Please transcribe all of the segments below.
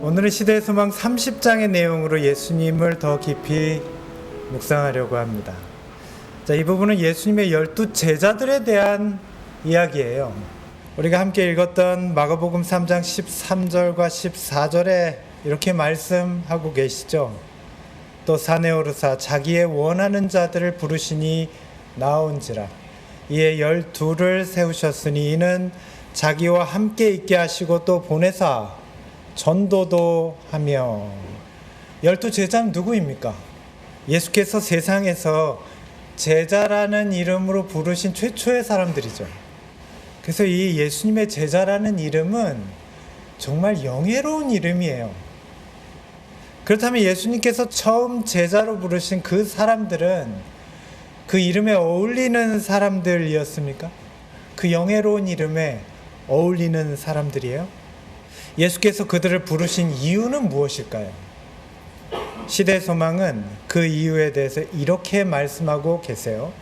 오늘은 시대의 소망 30장의 내용으로 예수님을 더 깊이 묵상하려고 합니다. 자, 이 부분은 예수님의 12 제자들에 대한 이야기예요. 우리가 함께 읽었던 마가복음 3장 13절과 14절에 이렇게 말씀하고 계시죠. 또 산에 오르사 자기의 원하는 자들을 부르시니 나온지라. 이에 12를 세우셨으니 이는 자기와 함께 있게 하시고 또 보내사 전도도 하며. 12 제자는 누구입니까? 예수께서 세상에서 제자라는 이름으로 부르신 최초의 사람들이죠. 그래서 이 예수님의 제자라는 이름은 정말 영예로운 이름이에요. 그렇다면 예수님께서 처음 제자로 부르신 그 사람들은 그 이름에 어울리는 사람들이었습니까? 그 영예로운 이름에 어울리는 사람들이에요? 예수께서 그들을 부르신 이유는 무엇일까요? 시대의 소망은 그 이유에 대해서 이렇게 말씀하고 계세요.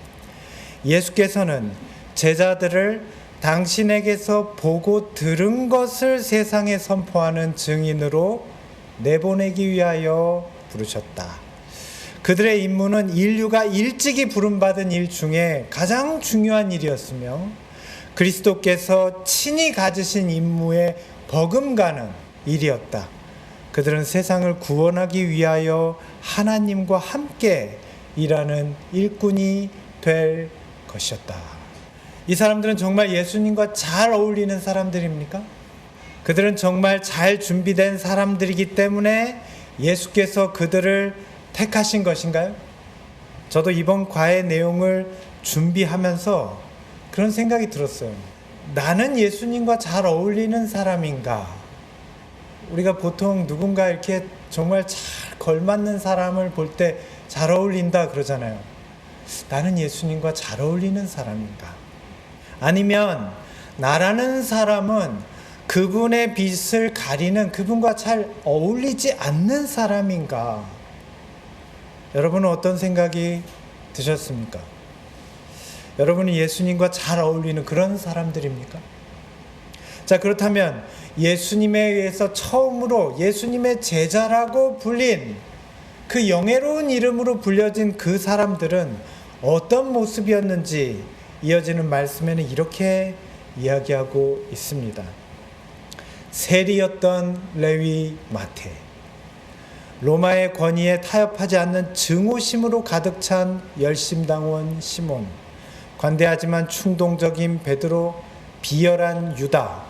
예수께서는 제자들을 당신에게서 보고 들은 것을 세상에 선포하는 증인으로 내보내기 위하여 부르셨다. 그들의 임무는 인류가 일찍이 부름받은 일 중에 가장 중요한 일이었으며 그리스도께서 친히 가지신 임무에 버금가는 일이었다. 그들은 세상을 구원하기 위하여 하나님과 함께 일하는 일꾼이 될 것이었다. 이 사람들은 정말 예수님과 잘 어울리는 사람들입니까? 그들은 정말 잘 준비된 사람들이기 때문에 예수께서 그들을 택하신 것인가요? 저도 이번 과외 내용을 준비하면서 그런 생각이 들었어요. 나는 예수님과 잘 어울리는 사람인가? 우리가 보통 누군가 이렇게 정말 잘 걸맞는 사람을 볼 때 잘 어울린다 그러잖아요. 나는 예수님과 잘 어울리는 사람인가? 아니면 나라는 사람은 그분의 빛을 가리는 그분과 잘 어울리지 않는 사람인가? 여러분은 어떤 생각이 드셨습니까? 여러분이 예수님과 잘 어울리는 그런 사람들입니까? 자, 그렇다면 예수님에 의해서 처음으로 예수님의 제자라고 불린 그 영예로운 이름으로 불려진 그 사람들은 어떤 모습이었는지 이어지는 말씀에는 이렇게 이야기하고 있습니다. 세리였던 레위 마태, 로마의 권위에 타협하지 않는 증오심으로 가득 찬 열심당원 시몬, 관대하지만 충동적인 베드로, 비열한 유다,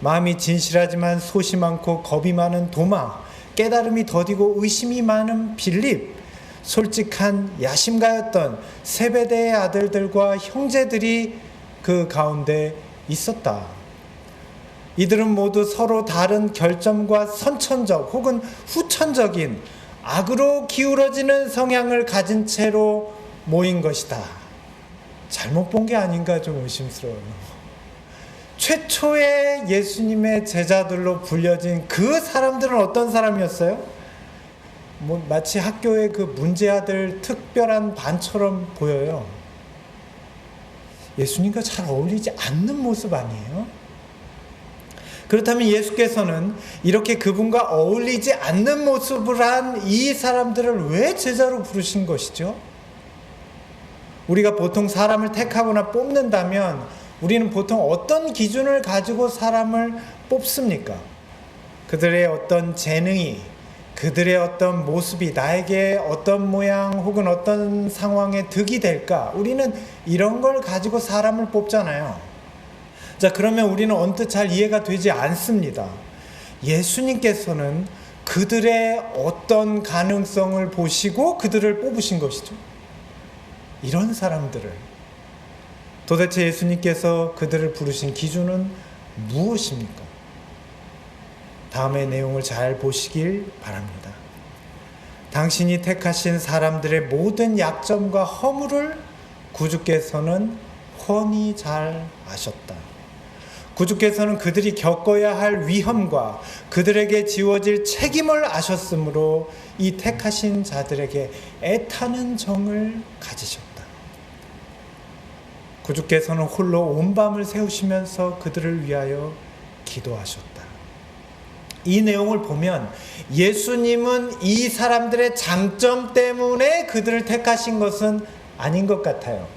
마음이 진실하지만 소시 많고 겁이 많은 도마, 깨달음이 더디고 의심이 많은 빌립, 솔직한 야심가였던 세베대의 아들들과 형제들이 그 가운데 있었다. 이들은 모두 서로 다른 결점과 선천적 혹은 후천적인 악으로 기울어지는 성향을 가진 채로 모인 것이다. 잘못 본 게 아닌가 좀 의심스러워요. 최초의 예수님의 제자들로 불려진 그 사람들은 어떤 사람이었어요? 마치 학교의 그 문제아들 특별한 반처럼 보여요. 예수님과 잘 어울리지 않는 모습 아니에요? 그렇다면 예수께서는 이렇게 그분과 어울리지 않는 모습을 한 이 사람들을 왜 제자로 부르신 것이죠? 우리가 보통 사람을 택하거나 뽑는다면 우리는 보통 어떤 기준을 가지고 사람을 뽑습니까? 그들의 어떤 재능이, 그들의 어떤 모습이 나에게 어떤 모양 혹은 어떤 상황에 득이 될까? 우리는 이런 걸 가지고 사람을 뽑잖아요. 자, 그러면 우리는 언뜻 잘 이해가 되지 않습니다. 예수님께서는 그들의 어떤 가능성을 보시고 그들을 뽑으신 것이죠. 이런 사람들을. 도대체 예수님께서 그들을 부르신 기준은 무엇입니까? 다음의 내용을 잘 보시길 바랍니다. 당신이 택하신 사람들의 모든 약점과 허물을 구주께서는 훤히 잘 아셨다. 구주께서는 그들이 겪어야 할 위험과 그들에게 지워질 책임을 아셨으므로 이 택하신 자들에게 애타는 정을 가지셨다. 구주께서는 홀로 온 밤을 새우시면서 그들을 위하여 기도하셨다. 이 내용을 보면 예수님은 이 사람들의 장점 때문에 그들을 택하신 것은 아닌 것 같아요.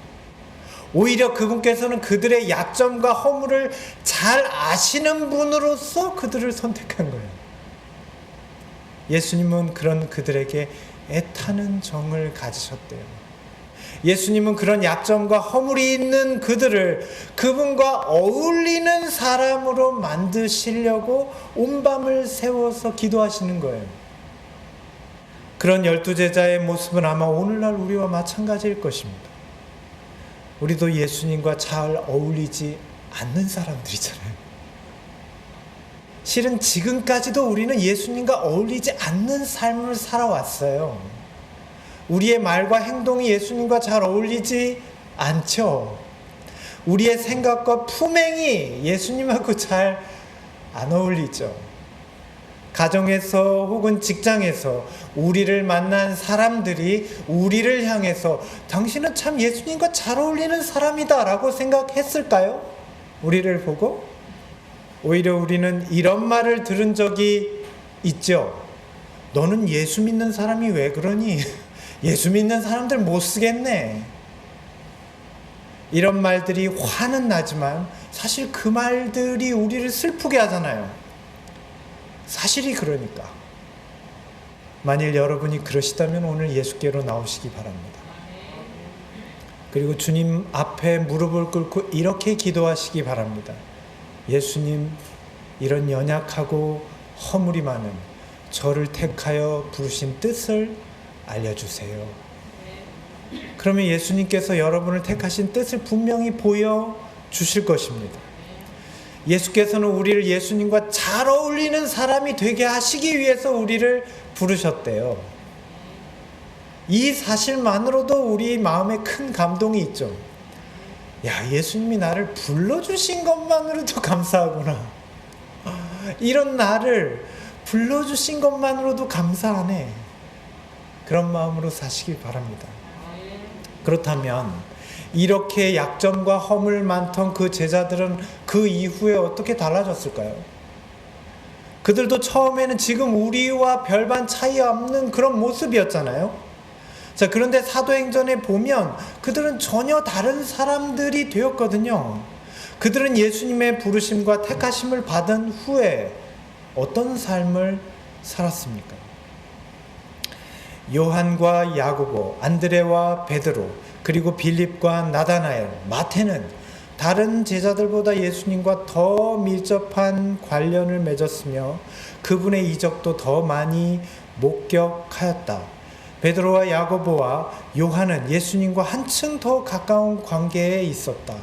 오히려 그분께서는 그들의 약점과 허물을 잘 아시는 분으로서 그들을 선택한 거예요. 예수님은 그런 그들에게 애타는 정을 가지셨대요. 예수님은 그런 약점과 허물이 있는 그들을 그분과 어울리는 사람으로 만드시려고 온 밤을 새워서 기도하시는 거예요. 그런 12제자의 모습은 아마 오늘날 우리와 마찬가지일 것입니다. 우리도 예수님과 잘 어울리지 않는 사람들이잖아요. 실은 지금까지도 우리는 예수님과 어울리지 않는 삶을 살아왔어요. 우리의 말과 행동이 예수님과 잘 어울리지 않죠. 우리의 생각과 품행이 예수님하고 잘 안 어울리죠. 가정에서 혹은 직장에서 우리를 만난 사람들이 우리를 향해서 당신은 참 예수님과 잘 어울리는 사람이다 라고 생각했을까요? 우리를 보고? 오히려 우리는 이런 말을 들은 적이 있죠. 너는 예수 믿는 사람이 왜 그러니? 예수 믿는 사람들 못 쓰겠네. 이런 말들이 화는 나지만 사실 그 말들이 우리를 슬프게 하잖아요. 사실이 그러니까. 만일 여러분이 그러시다면 오늘 예수께로 나오시기 바랍니다. 그리고 주님 앞에 무릎을 꿇고 이렇게 기도하시기 바랍니다. 예수님, 이런 연약하고 허물이 많은 저를 택하여 부르신 뜻을 알려주세요. 그러면 예수님께서 여러분을 택하신 뜻을 분명히 보여주실 것입니다. 예수께서는 우리를 예수님과 잘 어울리는 사람이 되게 하시기 위해서 우리를 부르셨대요. 이 사실만으로도 우리 마음에 큰 감동이 있죠. 야, 예수님이 나를 불러주신 것만으로도 감사하구나. 이런 나를 불러주신 것만으로도 감사하네. 그런 마음으로 사시길 바랍니다. 그렇다면 이렇게 약점과 허물 많던 그 제자들은 그 이후에 어떻게 달라졌을까요? 그들도 처음에는 지금 우리와 별반 차이 없는 그런 모습이었잖아요. 자, 그런데 사도행전에 보면 그들은 전혀 다른 사람들이 되었거든요. 그들은 예수님의 부르심과 택하심을 받은 후에 어떤 삶을 살았습니까? 요한과 야고보, 안드레와 베드로, 그리고 빌립과 나다나엘, 마태는 다른 제자들보다 예수님과 더 밀접한 관련을 맺었으며 그분의 이적도 더 많이 목격하였다. 베드로와 야고보와 요한은 예수님과 한층 더 가까운 관계에 있었다.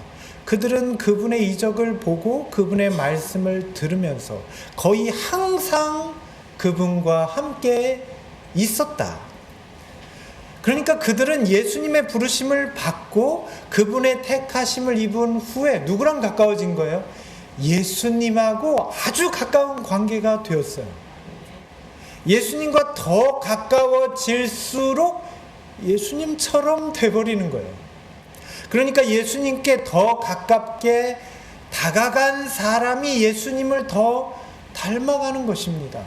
그들은 그분의 이적을 보고 그분의 말씀을 들으면서 거의 항상 그분과 함께 있었다. 그러니까 그들은 예수님의 부르심을 받고 그분의 택하심을 입은 후에 누구랑 가까워진 거예요? 예수님하고 아주 가까운 관계가 되었어요. 예수님과 더 가까워질수록 예수님처럼 돼버리는 거예요. 그러니까 예수님께 더 가깝게 다가간 사람이 예수님을 더 닮아가는 것입니다.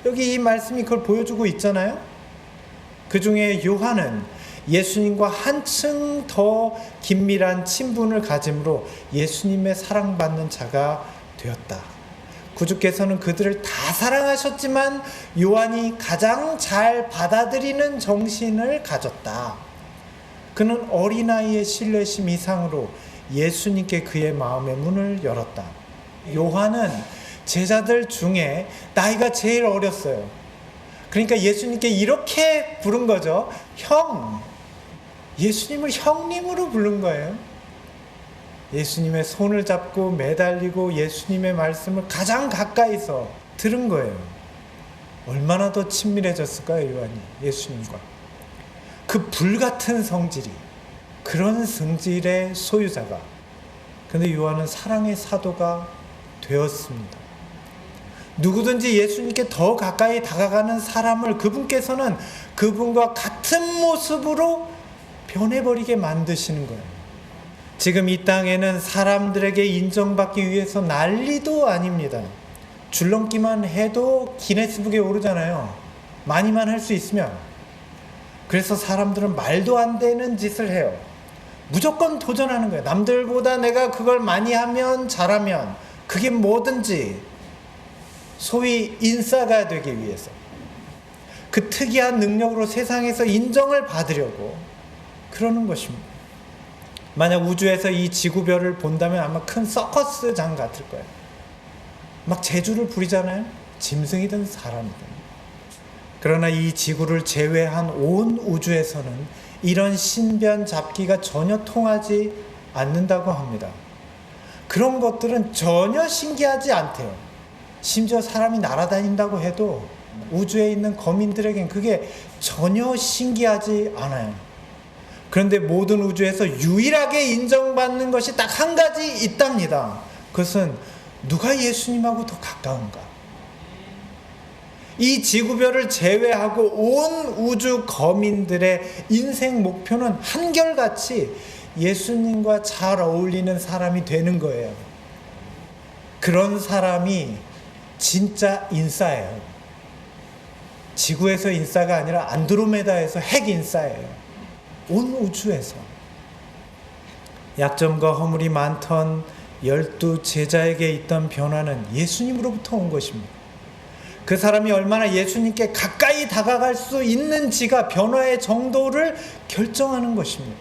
여기 이 말씀이 그걸 보여주고 있잖아요. 그 중에 요한은 예수님과 한층 더 긴밀한 친분을 가짐으로 예수님의 사랑받는 자가 되었다. 구주께서는 그들을 다 사랑하셨지만 요한이 가장 잘 받아들이는 정신을 가졌다. 그는 어린아이의 신뢰심 이상으로 예수님께 그의 마음의 문을 열었다. 요한은 제자들 중에 나이가 제일 어렸어요. 그러니까 예수님께 이렇게 부른 거죠. 형. 예수님을 형님으로 부른 거예요. 예수님의 손을 잡고 매달리고 예수님의 말씀을 가장 가까이서 들은 거예요. 얼마나 더 친밀해졌을까요, 요한이 예수님과. 그 불같은 성질이, 그런 성질의 소유자가. 근데 요한은 사랑의 사도가 되었습니다. 누구든지 예수님께 더 가까이 다가가는 사람을 그분께서는 그분과 같은 모습으로 변해버리게 만드시는 거예요. 지금 이 땅에는 사람들에게 인정받기 위해서 난리도 아닙니다. 줄넘기만 해도 기네스북에 오르잖아요. 많이만 할 수 있으면. 그래서 사람들은 말도 안 되는 짓을 해요. 무조건 도전하는 거예요. 남들보다 내가 그걸 많이 하면, 잘하면, 그게 뭐든지 소위 인싸가 되기 위해서, 그 특이한 능력으로 세상에서 인정을 받으려고 그러는 것입니다. 만약 우주에서 이 지구별을 본다면 아마 큰 서커스장 같을 거예요. 막 재주를 부리잖아요. 짐승이든 사람이든. 그러나 이 지구를 제외한 온 우주에서는 이런 신변 잡기가 전혀 통하지 않는다고 합니다. 그런 것들은 전혀 신기하지 않대요. 심지어 사람이 날아다닌다고 해도 우주에 있는 거민들에겐 그게 전혀 신기하지 않아요. 그런데 모든 우주에서 유일하게 인정받는 것이 딱 한 가지 있답니다. 그것은 누가 예수님하고 더 가까운가? 이 지구별을 제외하고 온 우주 거민들의 인생 목표는 한결같이 예수님과 잘 어울리는 사람이 되는 거예요. 그런 사람이 진짜 인싸예요. 지구에서 인싸가 아니라 안드로메다에서 핵 인싸예요. 온 우주에서. 약점과 허물이 많던 12 제자에게 있던 변화는 예수님으로부터 온 것입니다. 그 사람이 얼마나 예수님께 가까이 다가갈 수 있는지가 변화의 정도를 결정하는 것입니다.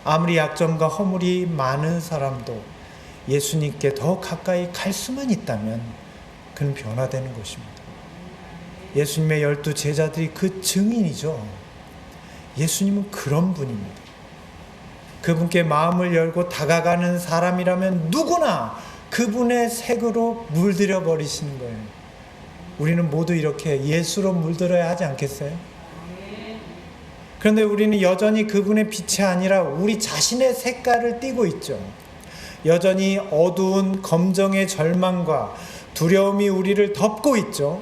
아무리 약점과 허물이 많은 사람도 예수님께 더 가까이 갈 수만 있다면 그는 변화되는 것입니다. 예수님의 12 제자들이 그 증인이죠. 예수님은 그런 분입니다. 그분께 마음을 열고 다가가는 사람이라면 누구나 그분의 색으로 물들여 버리시는 거예요. 우리는 모두 이렇게 예수로 물들어야 하지 않겠어요? 그런데 우리는 여전히 그분의 빛이 아니라 우리 자신의 색깔을 띠고 있죠. 여전히 어두운 검정의 절망과 두려움이 우리를 덮고 있죠.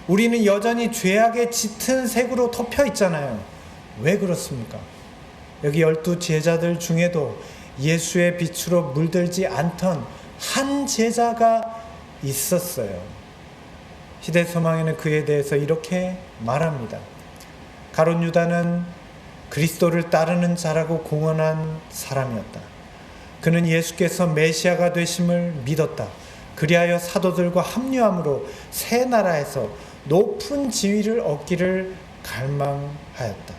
우리는 여전히 죄악의 짙은 색으로 덮여 있잖아요. 왜 그렇습니까? 여기 12 제자들 중에도 예수의 빛으로 물들지 않던 한 제자가 있었어요. 시대서망에는 그에 대해서 이렇게 말합니다. 가룟 유다는 그리스도를 따르는 자라고 공언한 사람이었다. 그는 예수께서 메시아가 되심을 믿었다. 그리하여 사도들과 합류함으로 새 나라에서 높은 지위를 얻기를 갈망하였다.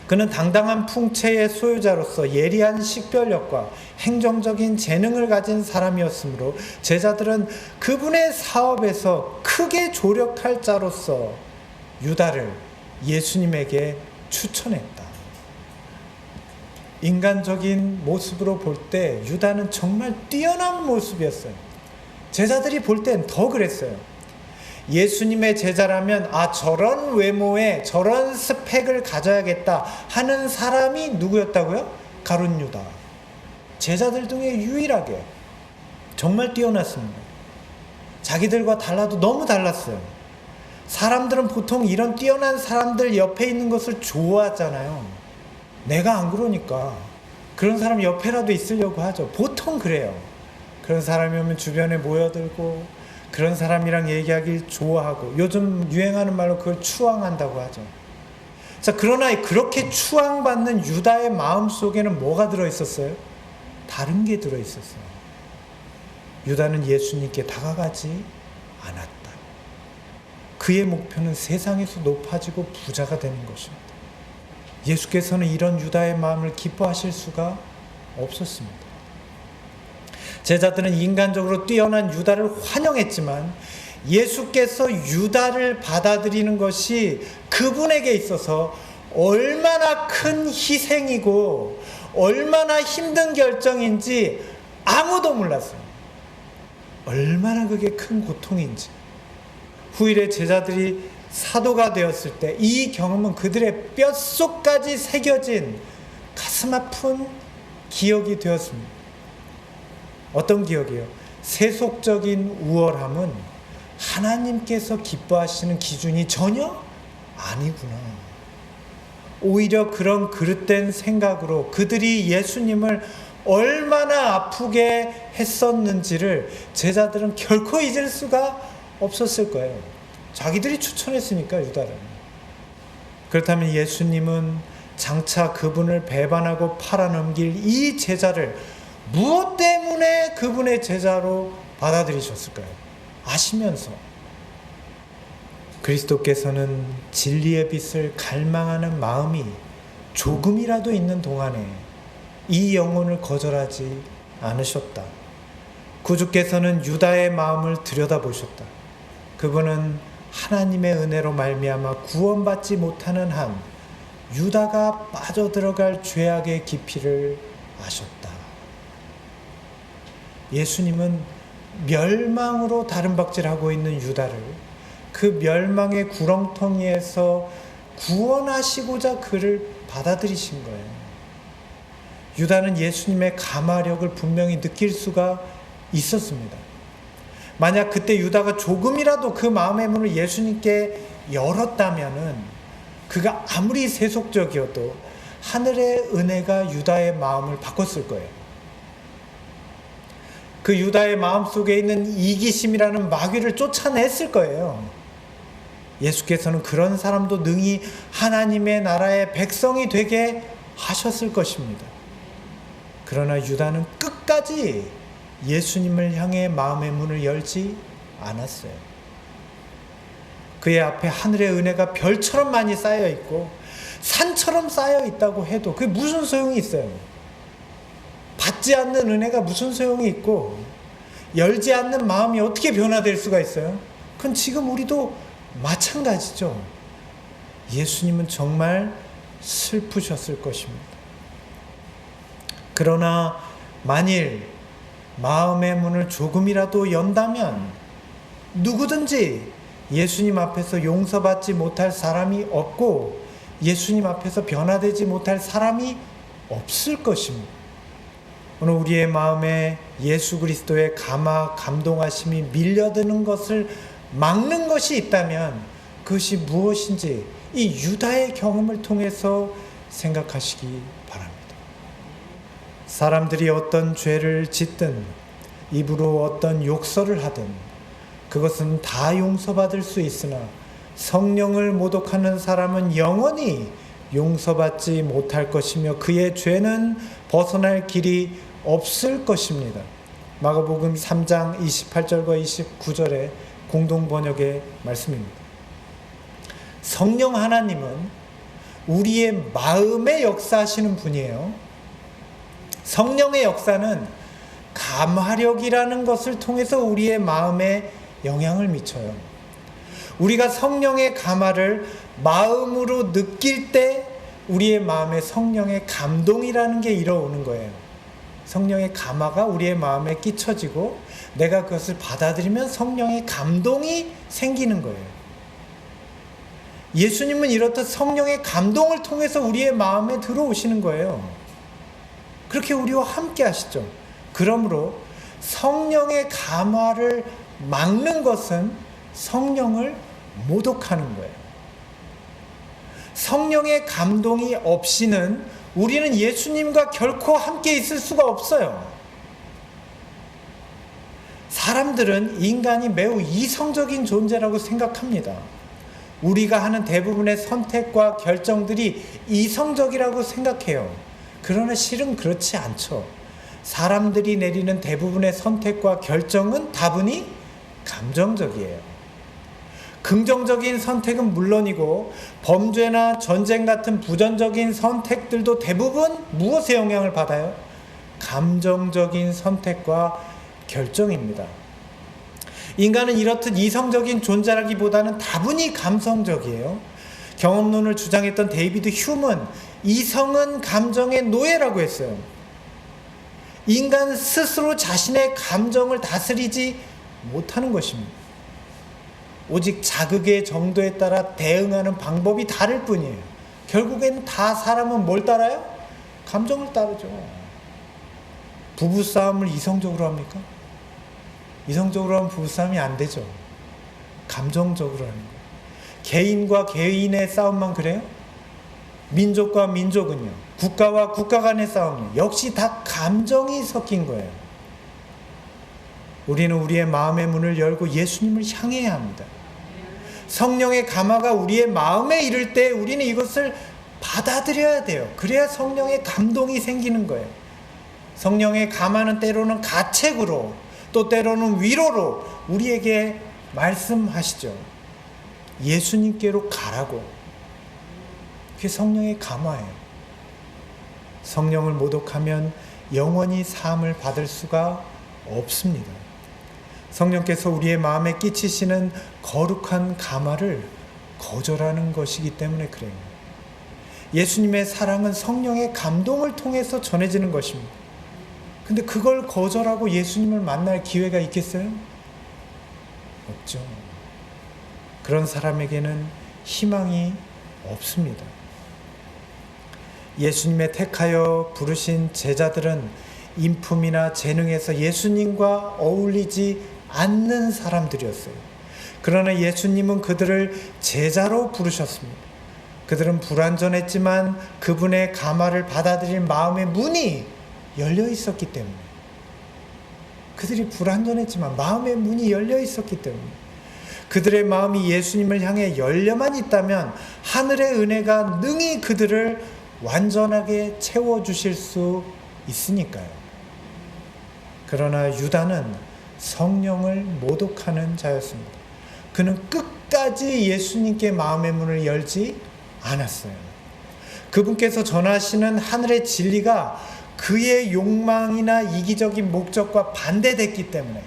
그는 당당한 풍채의 소유자로서 예리한 식별력과 행정적인 재능을 가진 사람이었으므로 제자들은 그분의 사업에서 크게 조력할 자로서 유다를 예수님에게 추천했다. 인간적인 모습으로 볼 때 유다는 정말 뛰어난 모습이었어요. 제자들이 볼 땐 더 그랬어요. 예수님의 제자라면 저런 외모에 저런 스펙을 가져야겠다 하는 사람이 누구였다고요? 가룟 유다. 제자들 중에 유일하게 정말 뛰어났습니다. 자기들과 달라도 너무 달랐어요. 사람들은 보통 이런 뛰어난 사람들 옆에 있는 것을 좋아하잖아요. 내가 안 그러니까 그런 사람 옆에라도 있으려고 하죠. 보통 그래요. 그런 사람이 오면 주변에 모여들고 그런 사람이랑 얘기하길 좋아하고, 요즘 유행하는 말로 그걸 추앙한다고 하죠. 자, 그러나 그렇게 추앙받는 유다의 마음속에는 뭐가 들어있었어요? 다른 게 들어있었어요. 유다는 예수님께 다가가지 않았다. 그의 목표는 세상에서 높아지고 부자가 되는 것입니다. 예수께서는 이런 유다의 마음을 기뻐하실 수가 없었습니다. 제자들은 인간적으로 뛰어난 유다를 환영했지만 예수께서 유다를 받아들이는 것이 그분에게 있어서 얼마나 큰 희생이고 얼마나 힘든 결정인지 아무도 몰랐어요. 얼마나 그게 큰 고통인지. 후일에 제자들이 사도가 되었을 때 이 경험은 그들의 뼛속까지 새겨진 가슴 아픈 기억이 되었습니다. 어떤 기억이요? 세속적인 우월함은 하나님께서 기뻐하시는 기준이 전혀 아니구나. 오히려 그런 그릇된 생각으로 그들이 예수님을 얼마나 아프게 했었는지를 제자들은 결코 잊을 수가 없었을 거예요. 자기들이 추천했으니까, 유다를. 그렇다면 예수님은 장차 그분을 배반하고 팔아넘길 이 제자를 무엇 때문에 그분의 제자로 받아들이셨을까요? 아시면서. 그리스도께서는 진리의 빛을 갈망하는 마음이 조금이라도 있는 동안에 이 영혼을 거절하지 않으셨다. 구주께서는 유다의 마음을 들여다보셨다. 그분은 하나님의 은혜로 말미암아 구원받지 못하는 한 유다가 빠져들어갈 죄악의 깊이를 아셨다. 예수님은 멸망으로 다름박질하고 있는 유다를 그 멸망의 구렁텅이에서 구원하시고자 그를 받아들이신 거예요. 유다는 예수님의 가마력을 분명히 느낄 수가 있었습니다. 만약 그때 유다가 조금이라도 그 마음의 문을 예수님께 열었다면은 그가 아무리 세속적이어도 하늘의 은혜가 유다의 마음을 바꿨을 거예요. 그 유다의 마음 속에 있는 이기심이라는 마귀를 쫓아냈을 거예요. 예수께서는 그런 사람도 능히 하나님의 나라의 백성이 되게 하셨을 것입니다. 그러나 유다는 끝까지 예수님을 향해 마음의 문을 열지 않았어요. 그의 앞에 하늘의 은혜가 별처럼 많이 쌓여 있고 산처럼 쌓여 있다고 해도 그게 무슨 소용이 있어요? 받지 않는 은혜가 무슨 소용이 있고 열지 않는 마음이 어떻게 변화될 수가 있어요? 그건 지금 우리도 마찬가지죠. 예수님은 정말 슬프셨을 것입니다. 그러나 만일 마음의 문을 조금이라도 연다면 누구든지 예수님 앞에서 용서받지 못할 사람이 없고 예수님 앞에서 변화되지 못할 사람이 없을 것입니다. 오늘 우리의 마음에 예수 그리스도의 감동하심이 밀려드는 것을 막는 것이 있다면 그것이 무엇인지 이 유다의 경험을 통해서 생각하시기 바랍니다. 사람들이 어떤 죄를 짓든 입으로 어떤 욕설을 하든 그것은 다 용서받을 수 있으나 성령을 모독하는 사람은 영원히 용서받지 못할 것이며 그의 죄는 벗어날 길이 없을 것입니다. 마가복음 3장 28절과 29절의 공동번역의 말씀입니다. 성령 하나님은 우리의 마음에 역사하시는 분이에요. 성령의 역사는 감화력이라는 것을 통해서 우리의 마음에 영향을 미쳐요. 우리가 성령의 감화를 마음으로 느낄 때 우리의 마음에 성령의 감동이라는 게 일어오는 거예요. 성령의 감화가 우리의 마음에 끼쳐지고 내가 그것을 받아들이면 성령의 감동이 생기는 거예요. 예수님은 이렇듯 성령의 감동을 통해서 우리의 마음에 들어오시는 거예요. 그렇게 우리와 함께 하시죠. 그러므로 성령의 감화를 막는 것은 성령을 모독하는 거예요. 성령의 감동이 없이는 우리는 예수님과 결코 함께 있을 수가 없어요. 사람들은 인간이 매우 이성적인 존재라고 생각합니다. 우리가 하는 대부분의 선택과 결정들이 이성적이라고 생각해요. 그러나 실은 그렇지 않죠. 사람들이 내리는 대부분의 선택과 결정은 다분히 감정적이에요. 긍정적인 선택은 물론이고 범죄나 전쟁 같은 부정적인 선택들도 대부분 무엇에 영향을 받아요? 감정적인 선택과 결정입니다. 인간은 이렇듯 이성적인 존재라기보다는 다분히 감성적이에요. 경험론을 주장했던 데이비드 휴먼, 이성은 감정의 노예라고 했어요. 인간 스스로 자신의 감정을 다스리지 못하는 것입니다. 오직 자극의 정도에 따라 대응하는 방법이 다를 뿐이에요. 결국에는 다 사람은 뭘 따라요? 감정을 따르죠. 부부싸움을 이성적으로 합니까? 이성적으로 하면 부부싸움이 안 되죠. 감정적으로 하는 거예요. 개인과 개인의 싸움만 그래요? 민족과 민족은요, 국가와 국가 간의 싸움은 역시 다 감정이 섞인 거예요. 우리는 우리의 마음의 문을 열고 예수님을 향해야 합니다. 성령의 감화가 우리의 마음에 이를 때 우리는 이것을 받아들여야 돼요. 그래야 성령의 감동이 생기는 거예요. 성령의 감화는 때로는 가책으로, 또 때로는 위로로 우리에게 말씀하시죠. 예수님께로 가라고. 그게 성령의 감화예요. 성령을 모독하면 영원히 사함을 받을 수가 없습니다. 성령께서 우리의 마음에 끼치시는 거룩한 감화를 거절하는 것이기 때문에 그래요. 예수님의 사랑은 성령의 감동을 통해서 전해지는 것입니다. 근데 그걸 거절하고 예수님을 만날 기회가 있겠어요? 없죠. 그런 사람에게는 희망이 없습니다. 예수님의 택하여 부르신 제자들은 인품이나 재능에서 예수님과 어울리지 않는 사람들이었어요. 그러나 예수님은 그들을 제자로 부르셨습니다. 그들은 불완전했지만 그분의 감화를 받아들일 마음의 문이 열려 있었기 때문에, 그들이 불완전했지만 마음의 문이 열려 있었기 때문에, 그들의 마음이 예수님을 향해 열려만 있다면 하늘의 은혜가 능히 그들을 완전하게 채워주실 수 있으니까요. 그러나 유다는 성령을 모독하는 자였습니다. 그는 끝까지 예수님께 마음의 문을 열지 않았어요. 그분께서 전하시는 하늘의 진리가 그의 욕망이나 이기적인 목적과 반대됐기 때문에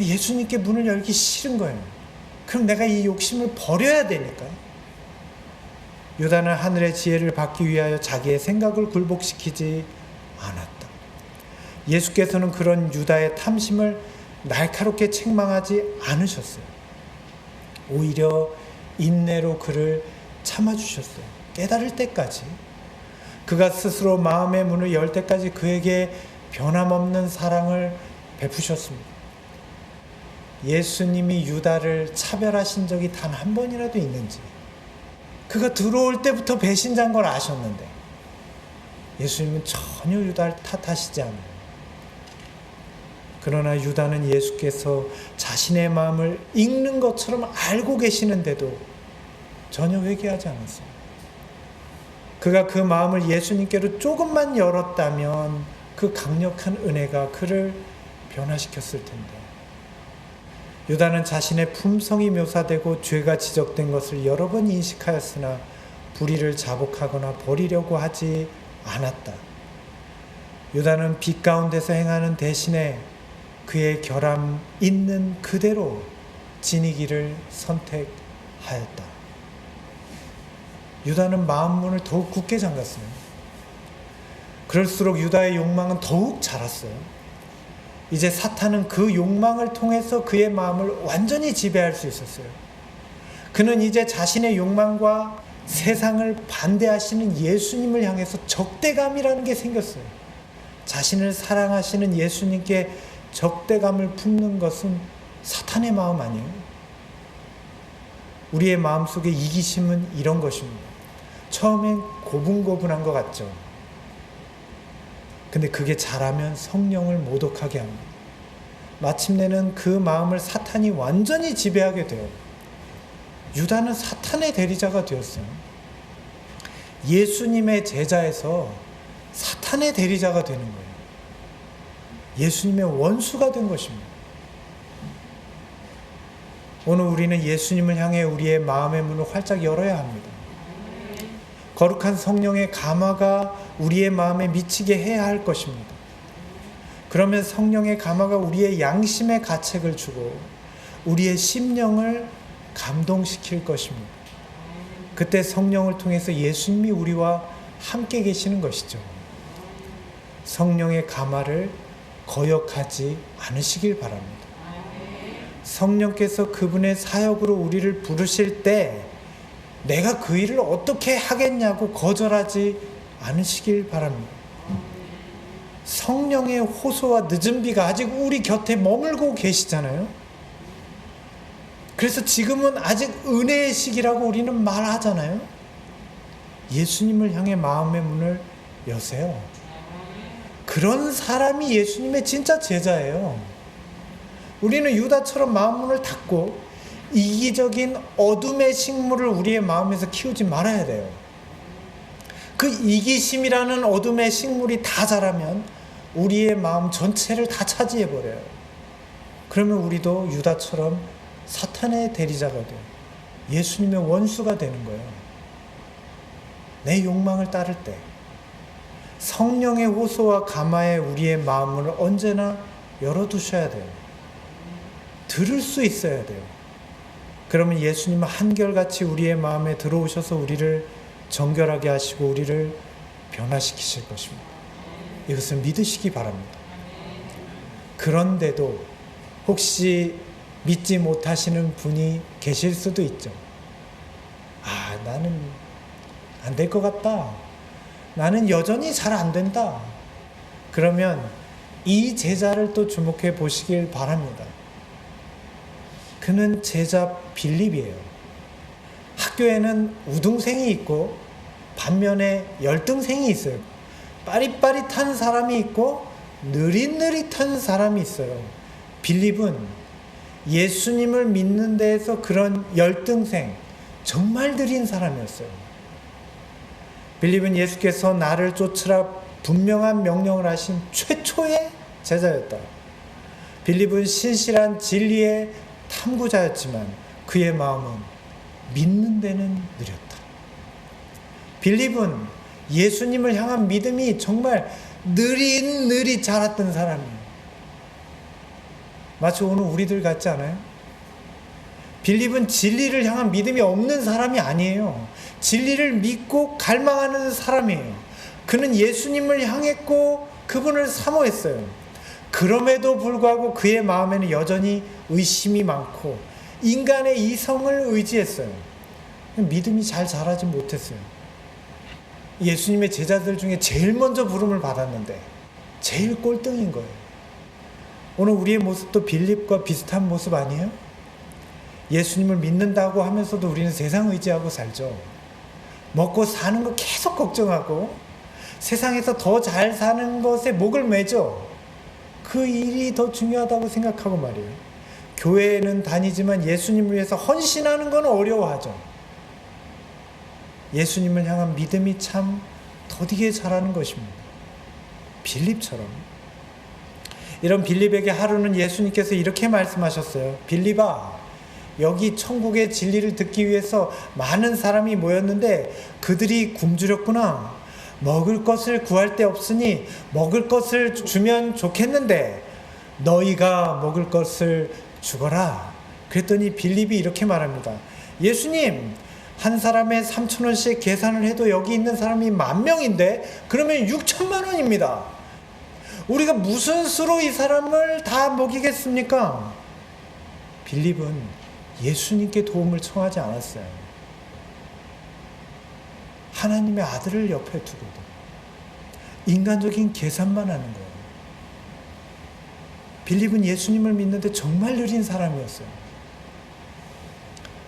예수님께 문을 열기 싫은 거예요. 그럼 내가 이 욕심을 버려야 되니까요. 유다는 하늘의 지혜를 받기 위하여 자기의 생각을 굴복시키지 않았다. 예수께서는 그런 유다의 탐심을 날카롭게 책망하지 않으셨어요. 오히려 인내로 그를 참아주셨어요. 깨달을 때까지. 그가 스스로 마음의 문을 열 때까지 그에게 변함없는 사랑을 베푸셨습니다. 예수님이 유다를 차별하신 적이 단 한 번이라도 있는지, 그가 들어올 때부터 배신자인 걸 아셨는데 예수님은 전혀 유다를 탓하시지 않아요. 그러나 유다는 예수께서 자신의 마음을 읽는 것처럼 알고 계시는데도 전혀 회개하지 않았어요. 그가 그 마음을 예수님께로 조금만 열었다면 그 강력한 은혜가 그를 변화시켰을 텐데, 유다는 자신의 품성이 묘사되고 죄가 지적된 것을 여러 번 인식하였으나 불의를 자복하거나 버리려고 하지 않았다. 유다는 빛 가운데서 행하는 대신에 그의 결함 있는 그대로 지니기를 선택하였다. 유다는 마음문을 더욱 굳게 잠갔어요. 그럴수록 유다의 욕망은 더욱 자랐어요. 이제 사탄은 그 욕망을 통해서 그의 마음을 완전히 지배할 수 있었어요. 그는 이제 자신의 욕망과 세상을 반대하시는 예수님을 향해서 적대감이라는 게 생겼어요. 자신을 사랑하시는 예수님께 적대감을 품는 것은 사탄의 마음 아니에요. 우리의 마음속에 이기심은 이런 것입니다. 처음엔 고분고분한 것 같죠. 근데 그게 자라면 성령을 모독하게 합니다. 마침내는 그 마음을 사탄이 완전히 지배하게 돼요. 유다는 사탄의 대리자가 되었어요. 예수님의 제자에서 사탄의 대리자가 되는 거예요. 예수님의 원수가 된 것입니다. 오늘 우리는 예수님을 향해 우리의 마음의 문을 활짝 열어야 합니다. 거룩한 성령의 감화가 우리의 마음에 미치게 해야 할 것입니다. 그러면 성령의 감화가 우리의 양심에 가책을 주고 우리의 심령을 감동시킬 것입니다. 그때 성령을 통해서 예수님이 우리와 함께 계시는 것이죠. 성령의 감화를 거역하지 않으시길 바랍니다. 성령께서 그분의 사역으로 우리를 부르실 때 내가 그 일을 어떻게 하겠냐고 거절하지 않으시길 바랍니다. 성령의 호소와 늦은 비가 아직 우리 곁에 머물고 계시잖아요. 그래서 지금은 아직 은혜의 시기라고 우리는 말하잖아요. 예수님을 향해 마음의 문을 여세요. 그런 사람이 예수님의 진짜 제자예요. 우리는 유다처럼 마음 문을 닫고 이기적인 어둠의 식물을 우리의 마음에서 키우지 말아야 돼요. 그 이기심이라는 어둠의 식물이 다 자라면 우리의 마음 전체를 다 차지해버려요. 그러면 우리도 유다처럼 사탄의 대리자가 돼요. 예수님의 원수가 되는 거예요. 내 욕망을 따를 때 성령의 호소와 감화에 우리의 마음을 언제나 열어두셔야 돼요. 들을 수 있어야 돼요. 그러면 예수님은 한결같이 우리의 마음에 들어오셔서 우리를 정결하게 하시고 우리를 변화시키실 것입니다. 이것을 믿으시기 바랍니다. 그런데도 혹시 믿지 못하시는 분이 계실 수도 있죠. 나는 안 될 것 같다. 나는 여전히 잘 안 된다. 그러면 이 제자를 또 주목해 보시길 바랍니다. 그는 제자 빌립이에요. 학교에는 우등생이 있고 반면에 열등생이 있어요. 빠릿빠릿한 사람이 있고 느릿느릿한 사람이 있어요. 빌립은 예수님을 믿는 데에서 그런 열등생, 정말 느린 사람이었어요. 빌립은 예수께서 나를 쫓으라 분명한 명령을 하신 최초의 제자였다. 빌립은 신실한 진리의 탐구자였지만 그의 마음은 믿는 데는 느렸다. 빌립은 예수님을 향한 믿음이 정말 느릿느릿 자랐던 사람이에요. 마치 오늘 우리들 같지 않아요? 빌립은 진리를 향한 믿음이 없는 사람이 아니에요. 진리를 믿고 갈망하는 사람이에요. 그는 예수님을 향했고 그분을 사모했어요. 그럼에도 불구하고 그의 마음에는 여전히 의심이 많고 인간의 이성을 의지했어요. 믿음이 잘 자라지 못했어요. 예수님의 제자들 중에 제일 먼저 부름을 받았는데 제일 꼴등인 거예요. 오늘 우리의 모습도 빌립과 비슷한 모습 아니에요? 예수님을 믿는다고 하면서도 우리는 세상 의지하고 살죠. 먹고 사는 거 계속 걱정하고 세상에서 더 잘 사는 것에 목을 매죠. 그 일이 더 중요하다고 생각하고 말이에요. 교회에는 다니지만 예수님을 위해서 헌신하는 건 어려워하죠. 예수님을 향한 믿음이 참 더디게 자라는 것입니다. 빌립처럼. 이런 빌립에게 하루는 예수님께서 이렇게 말씀하셨어요. 빌립아, 여기 천국의 진리를 듣기 위해서 많은 사람이 모였는데 그들이 굶주렸구나. 먹을 것을 구할 데 없으니 먹을 것을 주면 좋겠는데 너희가 먹을 것을 주거라. 그랬더니 빌립이 이렇게 말합니다. 예수님, 한 사람에 3,000원씩 계산을 해도 여기 있는 사람이 10,000명인데 그러면 6,000만 원입니다. 우리가 무슨 수로 이 사람을 다 먹이겠습니까? 빌립은 예수님께 도움을 청하지 않았어요. 하나님의 아들을 옆에 두고도 인간적인 계산만 하는 거예요. 빌립은 예수님을 믿는데 정말 느린 사람이었어요.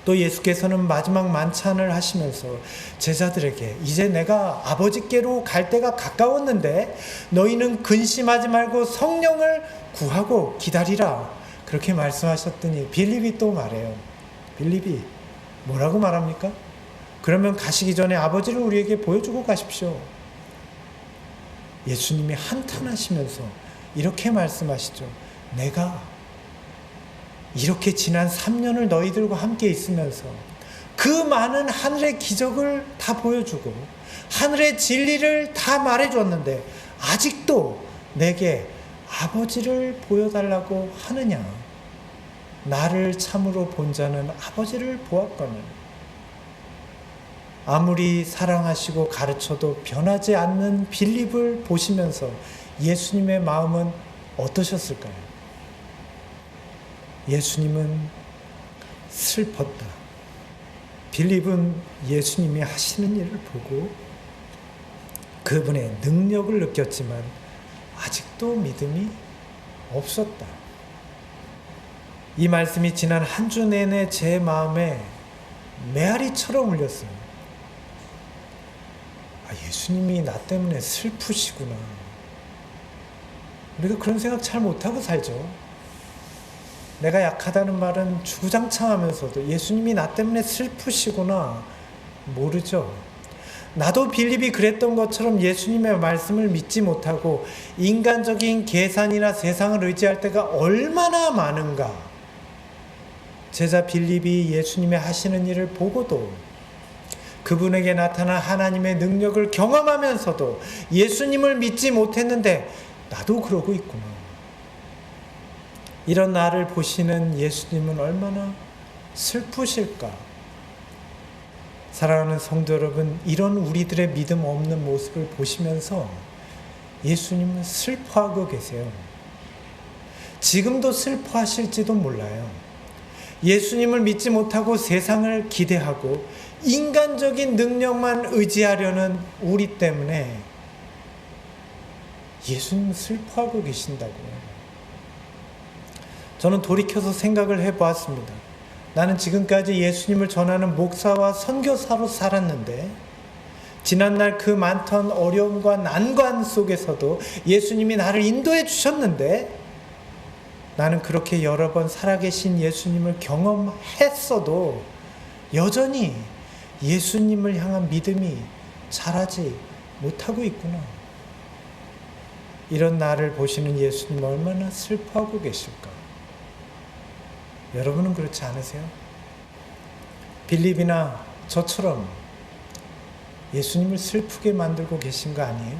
또 예수께서는 마지막 만찬을 하시면서 제자들에게 이제 내가 아버지께로 갈 때가 가까웠는데 너희는 근심하지 말고 성령을 구하고 기다리라. 그렇게 말씀하셨더니 빌립이 또 말해요. 빌립이 뭐라고 말합니까? 그러면 가시기 전에 아버지를 우리에게 보여주고 가십시오. 예수님이 한탄하시면서 이렇게 말씀하시죠. 내가 이렇게 지난 3년을 너희들과 함께 있으면서 그 많은 하늘의 기적을 다 보여주고 하늘의 진리를 다 말해줬는데 아직도 내게 아버지를 보여달라고 하느냐. 나를 참으로 본 자는 아버지를 보았거늘. 아무리 사랑하시고 가르쳐도 변하지 않는 빌립을 보시면서 예수님의 마음은 어떠셨을까요? 예수님은 슬펐다. 빌립은 예수님이 하시는 일을 보고 그분의 능력을 느꼈지만 아직도 믿음이 없었다. 이 말씀이 지난 한 주 내내 제 마음에 메아리처럼 울렸어요. 예수님이 나 때문에 슬프시구나. 우리가 그런 생각 잘 못하고 살죠. 내가 약하다는 말은 주구장창하면서도 예수님이 나 때문에 슬프시구나 모르죠. 나도 빌립이 그랬던 것처럼 예수님의 말씀을 믿지 못하고 인간적인 계산이나 세상을 의지할 때가 얼마나 많은가. 제자 빌립이 예수님의 하시는 일을 보고도 그분에게 나타난 하나님의 능력을 경험하면서도 예수님을 믿지 못했는데 나도 그러고 있구나. 이런 나를 보시는 예수님은 얼마나 슬프실까. 사랑하는 성도 여러분, 이런 우리들의 믿음 없는 모습을 보시면서 예수님은 슬퍼하고 계세요. 지금도 슬퍼하실지도 몰라요. 예수님을 믿지 못하고 세상을 기대하고 인간적인 능력만 의지하려는 우리 때문에 예수님은 슬퍼하고 계신다고요. 저는 돌이켜서 생각을 해보았습니다. 나는 지금까지 예수님을 전하는 목사와 선교사로 살았는데 지난날 그 많던 어려움과 난관 속에서도 예수님이 나를 인도해 주셨는데 나는 그렇게 여러 번 살아계신 예수님을 경험했어도 여전히 예수님을 향한 믿음이 자라지 못하고 있구나. 이런 나를 보시는 예수님 얼마나 슬퍼하고 계실까. 여러분은 그렇지 않으세요? 빌립이나 저처럼 예수님을 슬프게 만들고 계신 거 아니에요?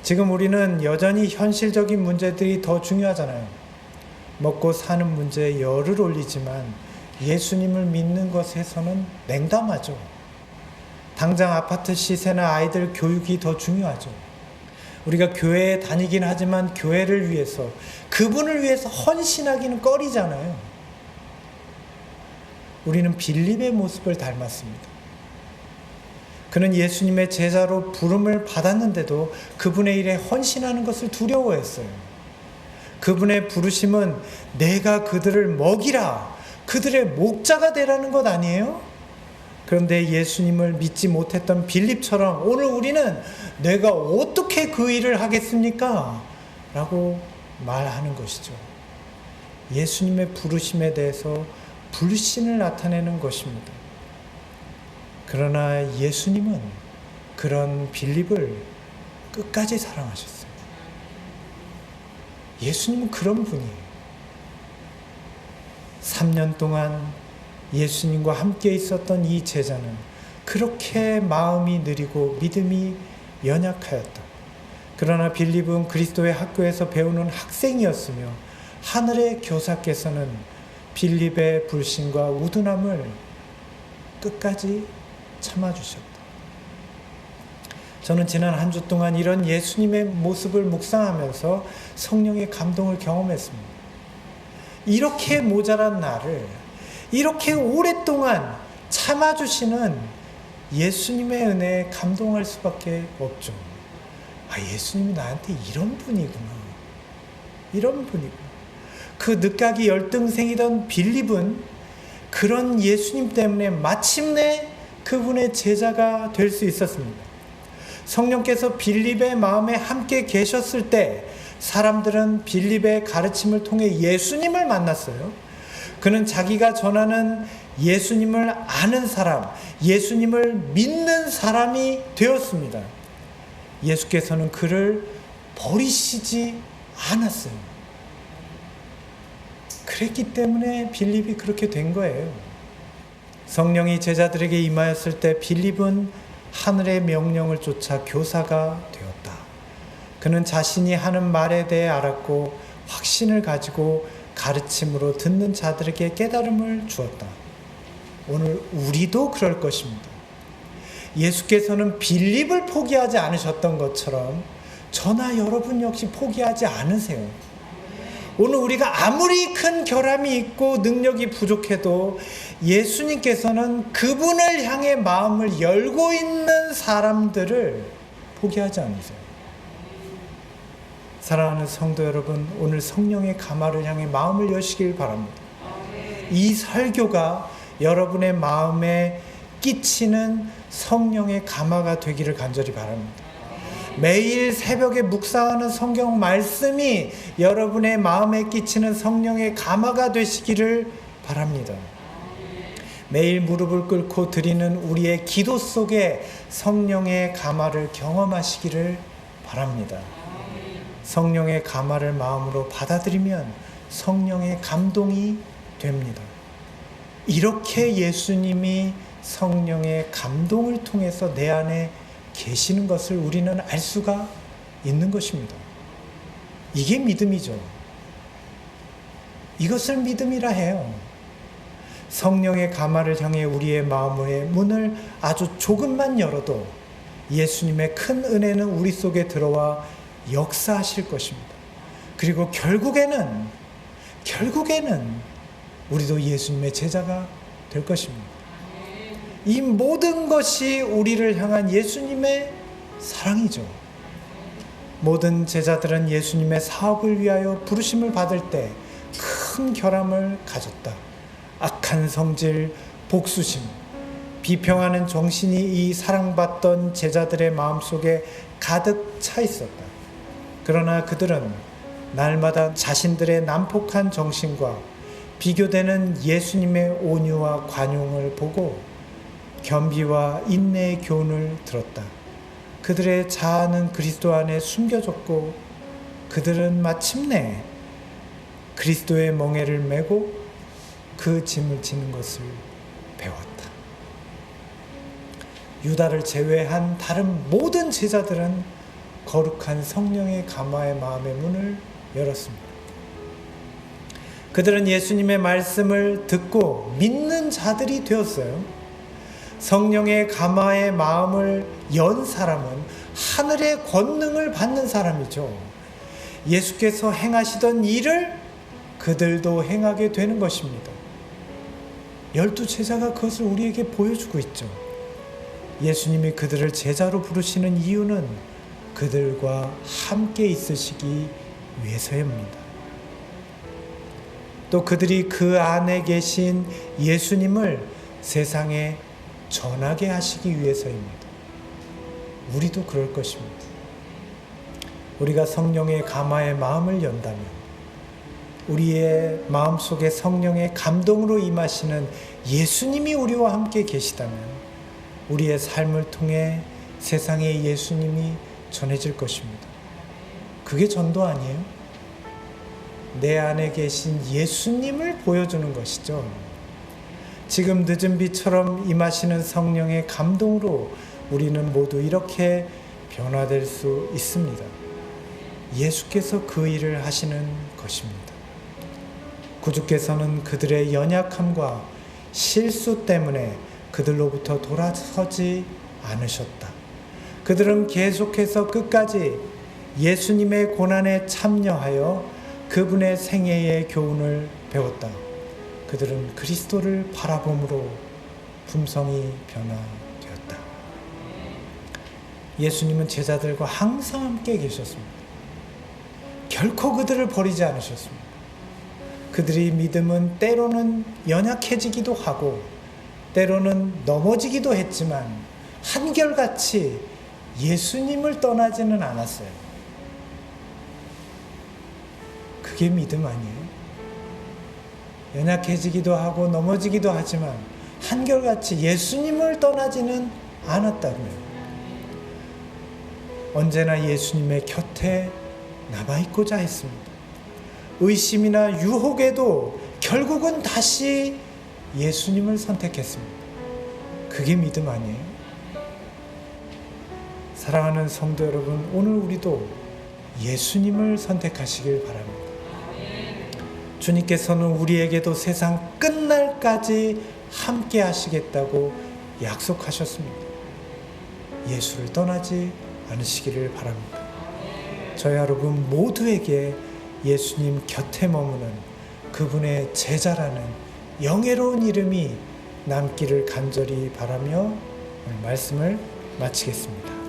지금 우리는 여전히 현실적인 문제들이 더 중요하잖아요. 먹고 사는 문제에 열을 올리지만 예수님을 믿는 것에서는 냉담하죠. 당장 아파트 시세나 아이들 교육이 더 중요하죠. 우리가 교회에 다니긴 하지만 교회를 위해서, 그분을 위해서 헌신하기는 꺼리잖아요. 우리는 빌립의 모습을 닮았습니다. 그는 예수님의 제자로 부름을 받았는데도 그분의 일에 헌신하는 것을 두려워했어요. 그분의 부르심은 내가 그들을 먹이라, 그들의 목자가 되라는 것 아니에요? 그런데 예수님을 믿지 못했던 빌립처럼 오늘 우리는 내가 어떻게 그 일을 하겠습니까? 라고 말하는 것이죠. 예수님의 부르심에 대해서 불신을 나타내는 것입니다. 그러나 예수님은 그런 빌립을 끝까지 사랑하셨어요. 예수님은 그런 분이에요. 3년 동안 예수님과 함께 있었던 이 제자는 그렇게 마음이 느리고 믿음이 연약하였다. 그러나 빌립은 그리스도의 학교에서 배우는 학생이었으며 하늘의 교사께서는 빌립의 불신과 우둔함을 끝까지 참아주셨다. 저는 지난 한 주 동안 이런 예수님의 모습을 묵상하면서 성령의 감동을 경험했습니다. 이렇게 모자란 나를 이렇게 오랫동안 참아주시는 예수님의 은혜에 감동할 수밖에 없죠. 아, 예수님이 나한테 이런 분이구나. 이런 분이구나. 그 늦가기 열등생이던 빌립은 그런 예수님 때문에 마침내 그분의 제자가 될 수 있었습니다. 성령께서 빌립의 마음에 함께 계셨을 때 사람들은 빌립의 가르침을 통해 예수님을 만났어요. 그는 자기가 전하는 예수님을 아는 사람, 예수님을 믿는 사람이 되었습니다. 예수께서는 그를 버리시지 않았어요. 그랬기 때문에 빌립이 그렇게 된 거예요. 성령이 제자들에게 임하였을 때 빌립은 하늘의 명령을 쫓아 교사가 되었다. 그는 자신이 하는 말에 대해 알았고 확신을 가지고 가르침으로 듣는 자들에게 깨달음을 주었다. 오늘 우리도 그럴 것입니다. 예수께서는 빌립을 포기하지 않으셨던 것처럼 저나 여러분 역시 포기하지 않으세요. 오늘 우리가 아무리 큰 결함이 있고 능력이 부족해도 예수님께서는 그분을 향해 마음을 열고 있는 사람들을 포기하지 않으세요. 사랑하는 성도 여러분, 오늘 성령의 가마를 향해 마음을 여시길 바랍니다. 이 설교가 여러분의 마음에 끼치는 성령의 감화가 되기를 간절히 바랍니다. 매일 새벽에 묵상하는 성경 말씀이 여러분의 마음에 끼치는 성령의 감화가 되시기를 바랍니다. 매일 무릎을 꿇고 드리는 우리의 기도 속에 성령의 감화를 경험하시기를 바랍니다. 성령의 감화를 마음으로 받아들이면 성령의 감동이 됩니다. 이렇게 예수님이 성령의 감동을 통해서 내 안에 계시는 것을 우리는 알 수가 있는 것입니다. 이게 믿음이죠. 이것을 믿음이라 해요. 성령의 감화를 향해 우리의 마음의 문을 아주 조금만 열어도 예수님의 큰 은혜는 우리 속에 들어와 역사하실 것입니다. 그리고 결국에는 우리도 예수님의 제자가 될 것입니다. 이 모든 것이 우리를 향한 예수님의 사랑이죠. 모든 제자들은 예수님의 사업을 위하여 부르심을 받을 때 큰 결함을 가졌다. 악한 성질, 복수심, 비평하는 정신이 이 사랑받던 제자들의 마음속에 가득 차 있었다. 그러나 그들은 날마다 자신들의 난폭한 정신과 비교되는 예수님의 온유와 관용을 보고 겸비와 인내의 교훈을 들었다. 그들의 자아는 그리스도 안에 숨겨졌고 그들은 마침내 그리스도의 멍에를 메고 그 짐을 지는 것을 배웠다. 유다를 제외한 다른 모든 제자들은 거룩한 성령의 감화의 마음의 문을 열었습니다. 그들은 예수님의 말씀을 듣고 믿는 자들이 되었어요. 성령의 감화의 마음을 연 사람은 하늘의 권능을 받는 사람이죠. 예수께서 행하시던 일을 그들도 행하게 되는 것입니다. 12 제자가 그것을 우리에게 보여주고 있죠. 예수님이 그들을 제자로 부르시는 이유는 그들과 함께 있으시기 위해서입니다. 또 그들이 그 안에 계신 예수님을 세상에 전하게 하시기 위해서입니다. 우리도 그럴 것입니다. 우리가 성령의 감화의 마음을 연다면 우리의 마음속에 성령의 감동으로 임하시는 예수님이 우리와 함께 계시다면 우리의 삶을 통해 세상에 예수님이 전해질 것입니다. 그게 전도 아니에요? 내 안에 계신 예수님을 보여주는 것이죠. 지금 늦은 비처럼 임하시는 성령의 감동으로 우리는 모두 이렇게 변화될 수 있습니다. 예수께서 그 일을 하시는 것입니다. 구주께서는 그들의 연약함과 실수 때문에 그들로부터 돌아서지 않으셨다. 그들은 계속해서 끝까지 예수님의 고난에 참여하여 그분의 생애의 교훈을 배웠다. 그들은 그리스도를 바라봄으로 품성이 변화되었다. 예수님은 제자들과 항상 함께 계셨습니다. 결코 그들을 버리지 않으셨습니다. 그들의 믿음은 때로는 연약해지기도 하고 때로는 넘어지기도 했지만 한결같이 예수님을 떠나지는 않았어요. 그게 믿음 아니에요? 연약해지기도 하고 넘어지기도 하지만 한결같이 예수님을 떠나지는 않았다고요. 언제나 예수님의 곁에 남아있고자 했습니다. 의심이나 유혹에도 결국은 다시 예수님을 선택했습니다. 그게 믿음 아니에요? 사랑하는 성도 여러분, 오늘 우리도 예수님을 선택하시길 바랍니다. 주님께서는 우리에게도 세상 끝날까지 함께 하시겠다고 약속하셨습니다. 예수를 떠나지 않으시기를 바랍니다. 저희 여러분 모두에게 예수님 곁에 머무는 그분의 제자라는 영예로운 이름이 남기를 간절히 바라며 오늘 말씀을 마치겠습니다.